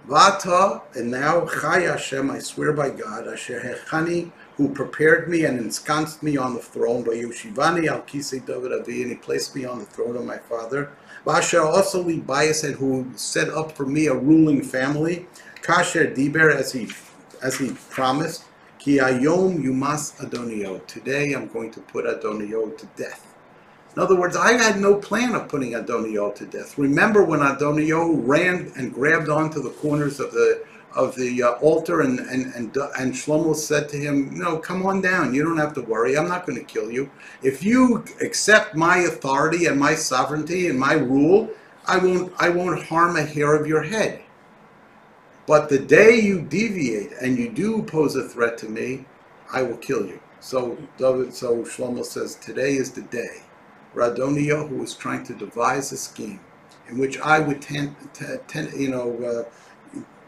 Vata, and now Chai Hashem, I swear by God, Asher Hechani, who prepared me and ensconced me on the throne, Vayushivani al Kisei David Avi, and he placed me on the throne of my father. Vasher also li bias, and who set up for me a ruling family. Kasher Diber, as he promised. Ki Ayom Yumas Adoniyahu. Today I'm going to put Adoniyahu to death. In other words, I had no plan of putting Adoniyahu to death. Remember when Adoniyahu ran and grabbed onto the corners of the altar, and Shlomo said to him, "No, come on down. You don't have to worry. I'm not going to kill you. If you accept my authority and my sovereignty and my rule, I won't harm a hair of your head. But the day you deviate and you do pose a threat to me, I will kill you." So Shlomo says, today is the day. Adoniyahu was trying to devise a scheme in which I would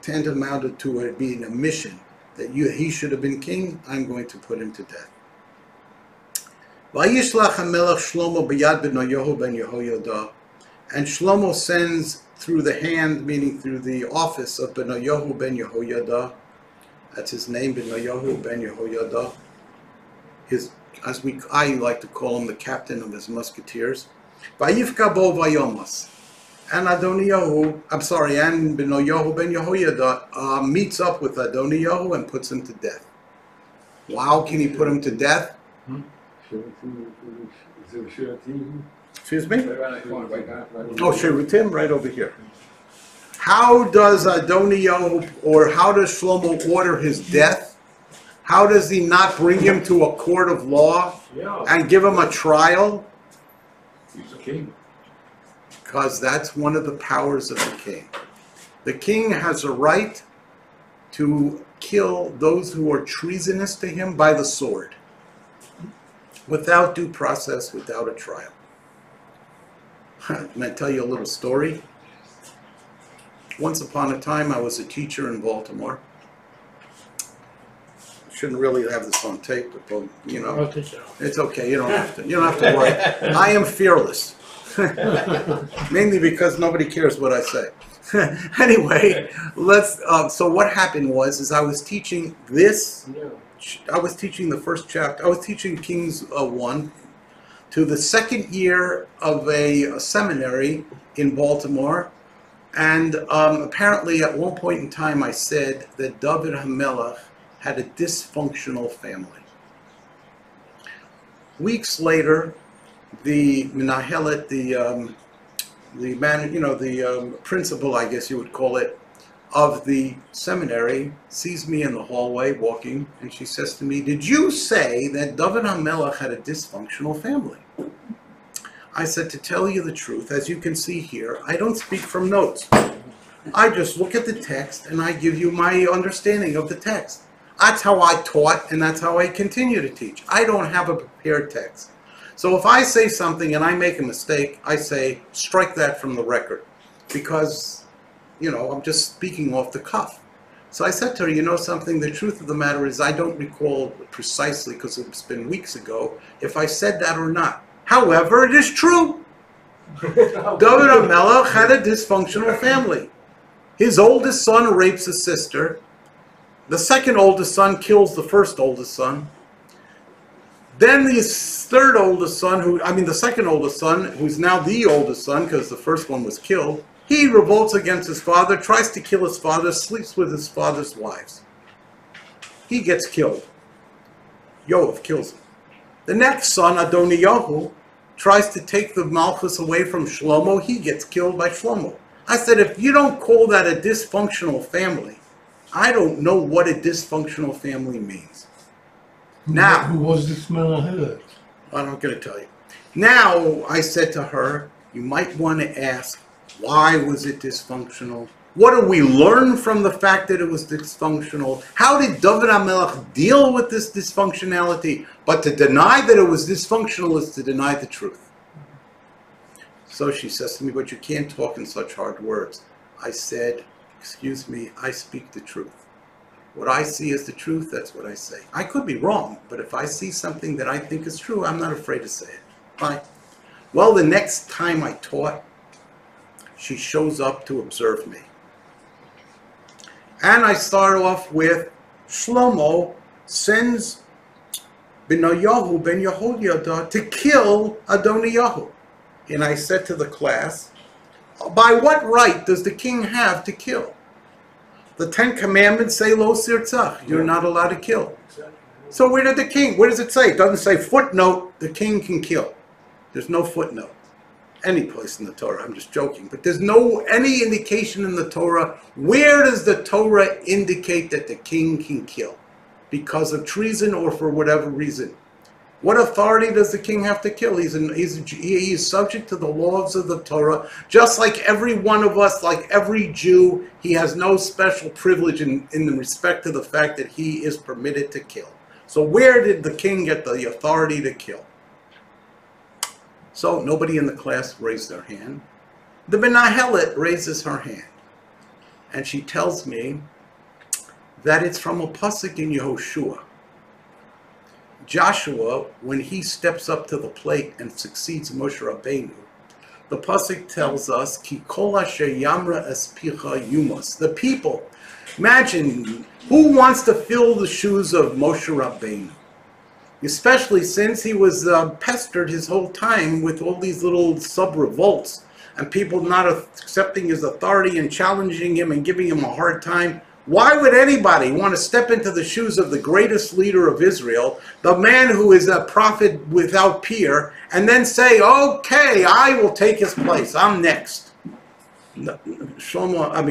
tantamount to it being a mission that he should have been king. I'm going to put him to death. Vayishlach HaMelech Shlomo b'yad Benoyahu ben Yehoyada, and Shlomo sends through the hand, meaning through the office of Benoyahu ben Yehoyada. That's his name, Benoyahu ben Yehoyada. I like to call him the captain of his musketeers. Vayifka bo vayomas. And Adoniyahu, and Benoyahu ben Yehoyada meets up with Adoniyahu and puts him to death. How can he put him to death? Excuse me? Oh, Sherutim, right over here. How does Adoniyahu, or how does Shlomo order his death? How does he not bring him to a court of law and give him a trial? He's a king. Because that's one of the powers of the king. The king has a right to kill those who are treasonous to him by the sword, without due process, without a trial. I'm going to tell you a little story. Once upon a time, I was a teacher in Baltimore. Shouldn't really have this on tape, but you know, I'll take it out. it's okay. You don't have to. You don't have to worry. I am fearless, mainly because nobody cares what I say. Anyway, let's. So what happened was, I was teaching this. I was teaching the first chapter. I was teaching Kings 1 to the second year of a seminary in Baltimore. And apparently at one point in time I said that David HaMelech had a dysfunctional family. Weeks later, the Menahelet, the principal, I guess you would call it, of the seminary, sees me in the hallway walking, and she says to me, "Did you say that David HaMelech had a dysfunctional family?" I said, "To tell you the truth, as you can see here, I don't speak from notes. I just look at the text and I give you my understanding of the text. That's how I taught and that's how I continue to teach. I don't have a prepared text. So if I say something and I make a mistake, I say, strike that from the record. Because, you know, I'm just speaking off the cuff." So I said to her, "You know something, the truth of the matter is I don't recall precisely, because it's been weeks ago, if I said that or not. However, it is true. David HaMelech had a dysfunctional family. His oldest son rapes his sister. The second oldest son kills the first oldest son. Then the third oldest son, the second oldest son, who's now the oldest son because the first one was killed, he revolts against his father, tries to kill his father, sleeps with his father's wives. He gets killed. Yoav kills him. The next son, Adoniyahu, tries to take the Malchus away from Shlomo. He gets killed by Shlomo. I said, if you don't call that a dysfunctional family, I don't know what a dysfunctional family means. Now, Who was this Menahelet? I'm not going to tell you. Now, I said to her, you might want to ask, why was it dysfunctional? What do we learn from the fact that it was dysfunctional? How did David HaMelech deal with this dysfunctionality? But to deny that it was dysfunctional is to deny the truth. So she says to me, but you can't talk in such hard words. I said, excuse me, I speak the truth. What I see as the truth, that's what I say. I could be wrong, but if I see something that I think is true, I'm not afraid to say it. Fine. Well, the next time I taught, she shows up to observe me. And I start off with, Shlomo sends Benayahu ben Yehoiada to kill Adoniyahu. And I said to the class, by what right does the king have to kill? The 10 Commandments say, Lo sirtzach, you're not allowed to kill. So where does it say? It doesn't say footnote, the king can kill. There's no footnote. Any place in the Torah, I'm just joking, but there's any indication in the Torah. Where does the Torah indicate that the king can kill? Because of treason or for whatever reason? What authority does the king have to kill? He is subject to the laws of the Torah, just like every one of us, like every Jew. He has no special privilege in respect to the fact that he is permitted to kill. So where did the king get the authority to kill? So nobody in the class raised their hand. The Menahelet raises her hand. And she tells me that it's from a pasuk in Yehoshua. Joshua, when he steps up to the plate and succeeds Moshe Rabbeinu, the pasuk tells us, Ki kol asher yamra espicha yumos. The people, imagine, who wants to fill the shoes of Moshe Rabbeinu? Especially since he was pestered his whole time with all these little sub-revolts and people not accepting his authority and challenging him and giving him a hard time. Why would anybody want to step into the shoes of the greatest leader of Israel, the man who is a prophet without peer, and then say, okay, I will take his place, I'm next? Yoshua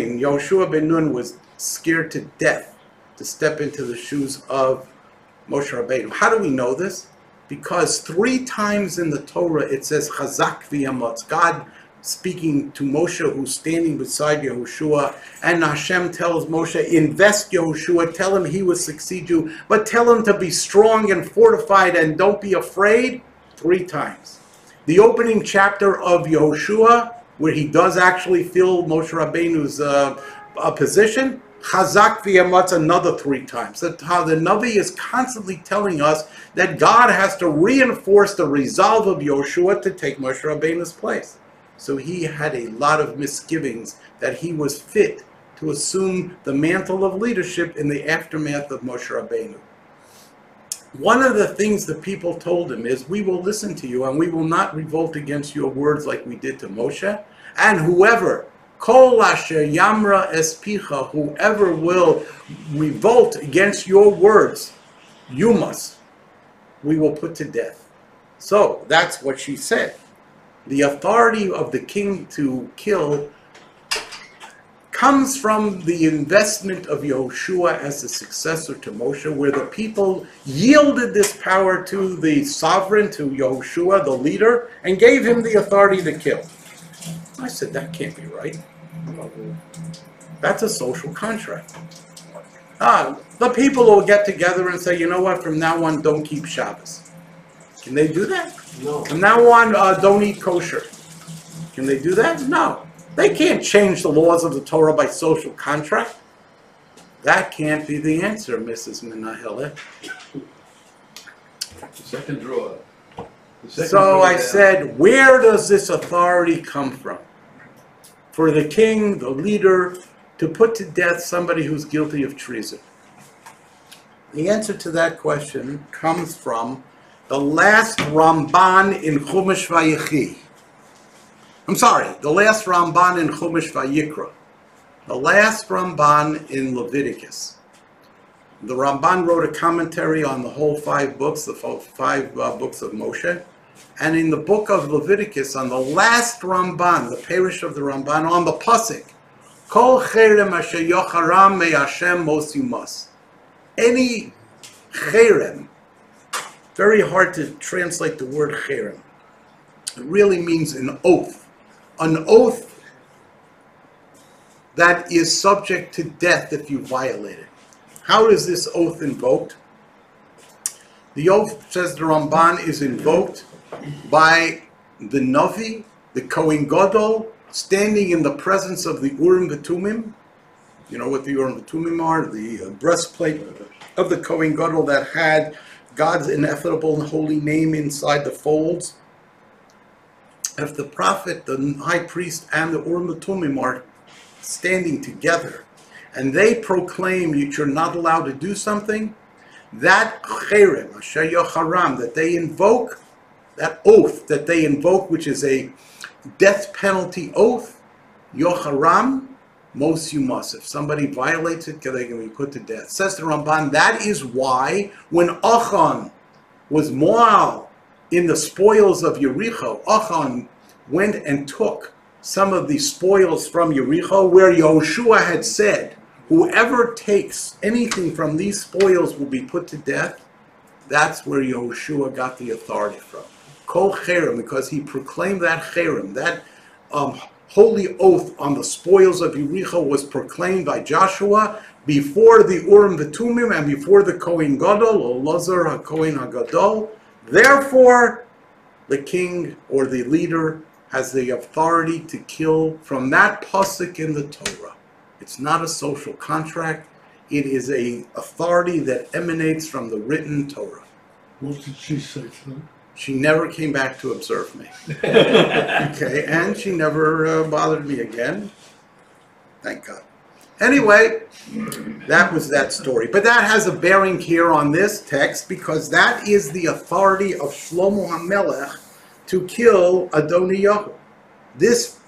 ben Nun was scared to death to step into the shoes of Moshe Rabbeinu. How do we know this? Because 3 times in the Torah it says Chazak v'yamotz, God speaking to Moshe who's standing beside Yehoshua, and Hashem tells Moshe, invest Yehoshua, tell him he will succeed you, but tell him to be strong and fortified and don't be afraid, 3 times. The opening chapter of Yehoshua, where he does actually fill Moshe Rabbeinu's position, Chazak v'yamotz another 3 times. That's how the Navi is constantly telling us that God has to reinforce the resolve of Yehoshua to take Moshe Rabbeinu's place. So he had a lot of misgivings that he was fit to assume the mantle of leadership in the aftermath of Moshe Rabbeinu. One of the things the people told him is, we will listen to you and we will not revolt against your words like we did to Moshe. And whoever, kol asher yamra espicha, whoever will revolt against your words, you must, we will put to death. So that's what she said. The authority of the king to kill comes from the investment of Yehoshua as the successor to Moshe, where the people yielded this power to the sovereign, to Yehoshua, the leader, and gave him the authority to kill. I said, that can't be right. That's a social contract. The people will get together and say, you know what, from now on, don't keep Shabbos. Can they do that? No. From now on, don't eat kosher. Can they do that? No. They can't change the laws of the Torah by social contract. That can't be the answer, Mrs. Menahele. The second drawer. So I said, where does this authority come from? For the king, the leader, to put to death somebody who's guilty of treason? The answer to that question comes from the last Ramban in Chumash Vayechi. I'm sorry, the last Ramban in Chumash Vayikra. The last Ramban in Leviticus. The Ramban wrote a commentary on the whole 5 books, the 5 books of Moshe. And in the book of Leviticus, on the last Ramban, the parish of the Ramban, on the Pasuk, Kol cherem asher yocharam me Hashem mos yumas. Any cherem, very hard to translate the word cherem. It really means an oath. An oath that is subject to death if you violate it. How is this oath invoked? The oath, says the Ramban, is invoked by the Navi, the Kohen Gadol, standing in the presence of the Urim V'Tumim. You know what the Urim V'Tumim are? The breastplate of the Kohen Gadol that had God's ineffable and holy name inside the folds. If the prophet, the high priest, and the Urim V'Tumim are standing together, and they proclaim you're not allowed to do something, that cherem, asher yocharam, that they invoke, that oath that they invoke, which is a death penalty oath, yocharam, mos yumas. If somebody violates it, they can be put to death. Says the Ramban, that is why when Achan was moal in the spoils of Yericho, Achan went and took some of the spoils from Yericho, where Yehoshua had said, whoever takes anything from these spoils will be put to death. That's where Yehoshua got the authority from. Kol cherem, because he proclaimed that cherem, that holy oath on the spoils of Yericho was proclaimed by Joshua before the Urim V'Tumim and before the Kohen Gadol, or Lazar HaKohen HaGadol. Therefore, the king or the leader has the authority to kill from that pasuk in the Torah. It's not a social contract. It is an authority that emanates from the written Torah. What did she say to them? She never came back to observe me. Okay, and she never bothered me again. Thank God. Anyway, that was that story. But that has a bearing here on this text, because that is the authority of Shlomo HaMelech to kill Adoniyahu. This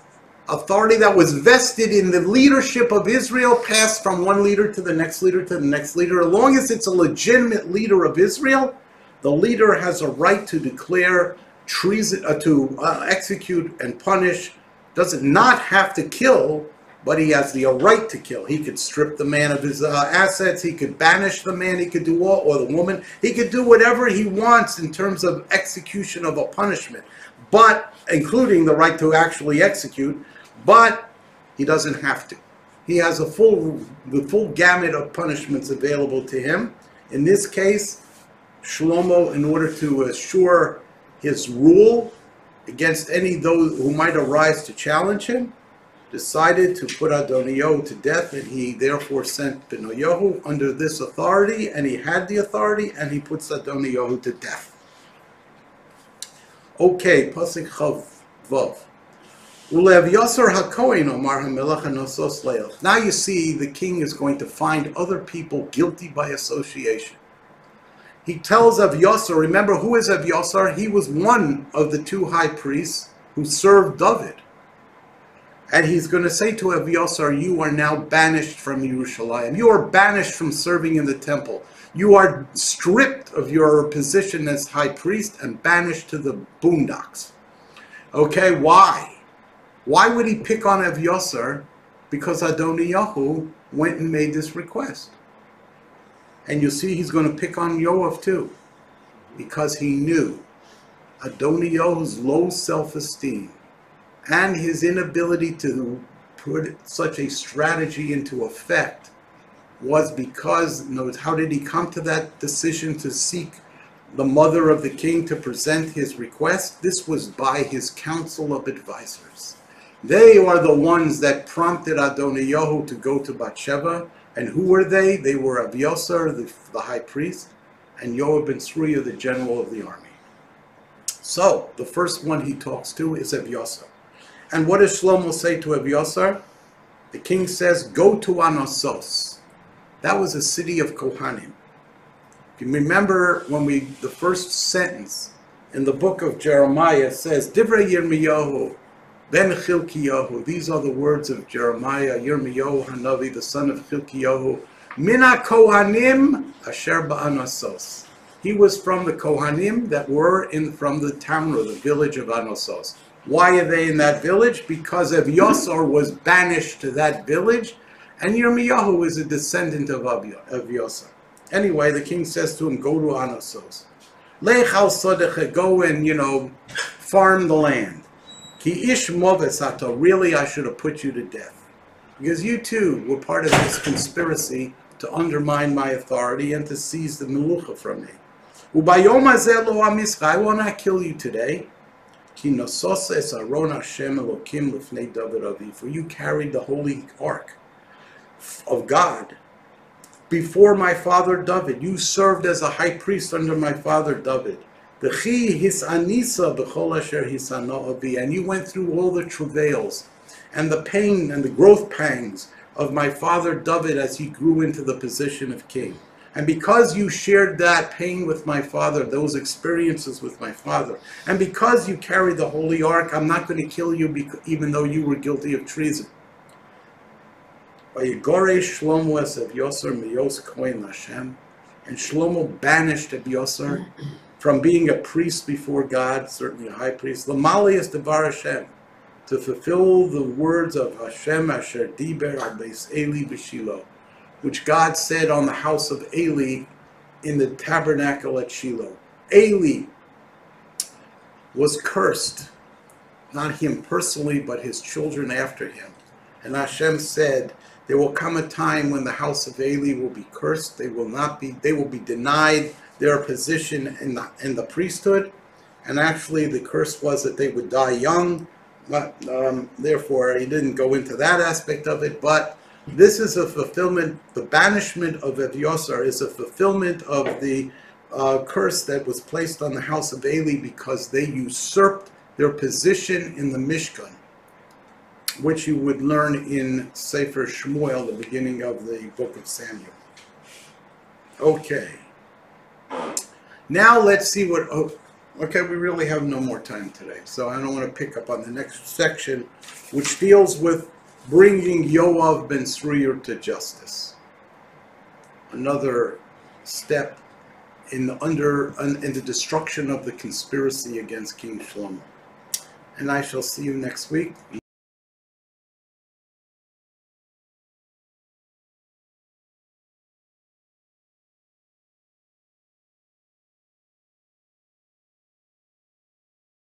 authority that was vested in the leadership of Israel passed from one leader to the next leader to the next leader. As long as it's a legitimate leader of Israel, the leader has a right to declare treason, to execute and punish, does not have to kill, but he has the right to kill. He could strip the man of his assets. He could banish the man. He could do all, or the woman. He could do whatever he wants in terms of execution of a punishment, but including the right to actually execute. But he doesn't have to. He has the full gamut of punishments available to him. In this case, Shlomo, in order to assure his rule against any those who might arise to challenge him, decided to put Adoniyahu to death, and he therefore sent Benoyahu under this authority, and he had the authority, and he puts Adoniyahu to death. Okay, Pasuk Vav. Ulev Yasser HaKohen Omar HaMelech HaNosos Leil. Now you see the king is going to find other people guilty by association. He tells Avyasar, remember who is Avyasar? He was one of the two high priests who served David. And he's going to say to Avyasar, you are now banished from Yerushalayim. You are banished from serving in the temple. You are stripped of your position as high priest and banished to the boondocks. Okay, why? Why would he pick on Avyasar? Because Adoniyahu went and made this request. And you see he's going to pick on Yoav too, because he knew Adoniyahu's low self-esteem and his inability to put such a strategy into effect was because, notice, how did he come to that decision to seek the mother of the king to present his request? This was by his council of advisors. They are the ones that prompted Adoniyahu to go to Bathsheba. And who were they? They were Avyasar, the high priest, and Yoav ben Tzruya, the general of the army. So, the first one he talks to is Avyasar. And what does Shlomo say to Avyasar? The king says, go to Anosos. That was a city of Kohanim. If you remember when the first sentence in the book of Jeremiah says, Divrei Yirmiyahu, Ben Chilkiyahu, these are the words of Jeremiah, Yirmiyahu Hanavi, the son of Chilkiyahu, Mina Kohanim Asher Ba'anosos. He was from the Kohanim that were from the town or the village of Anosos. Why are they in that village? Because Avyasar was banished to that village, and Yirmiyahu is a descendant of Avyasar. Anyway, the king says to him, go to Anosos. Lech al Sodecha, go and, farm the land. Ki ish movesato, really I should have put you to death. Because you too were part of this conspiracy to undermine my authority and to seize the melucha from me. Ubayom hazeh lo amischa, I will not kill you today. Ki nosos es aron Hashem Elokim lifnei David avi, for you carried the holy ark of God before my father David. You served as a high priest under my father David. And you went through all the travails and the pain and the growth pangs of my father David as he grew into the position of king. And because you shared that pain with my father, those experiences with my father, and because you carried the holy ark, I'm not going to kill you even though you were guilty of treason. And Shlomo banished Avyasar from being a priest before God, certainly a high priest, Lamalias Devar Hashem, to fulfill the words of Hashem Asher Diber al Beis Eli b'Shilo, which God said on the house of Eli in the tabernacle at Shiloh. Eli was cursed, not him personally, but his children after him. And Hashem said, there will come a time when the house of Eli will be cursed. They will be denied their position in the priesthood, and actually the curse was that they would die young, but therefore he didn't go into that aspect of it. But this is a fulfillment, the banishment of Avyasar is a fulfillment of the curse that was placed on the house of Eli because they usurped their position in the Mishkan, which you would learn in Sefer Shmuel, the beginning of the book of Samuel. Okay. Now let's see what, okay, we really have no more time today, so I don't want to pick up on the next section, which deals with bringing Yoav ben Tzruya to justice. Another step in the destruction of the conspiracy against King Shlomo. And I shall see you next week.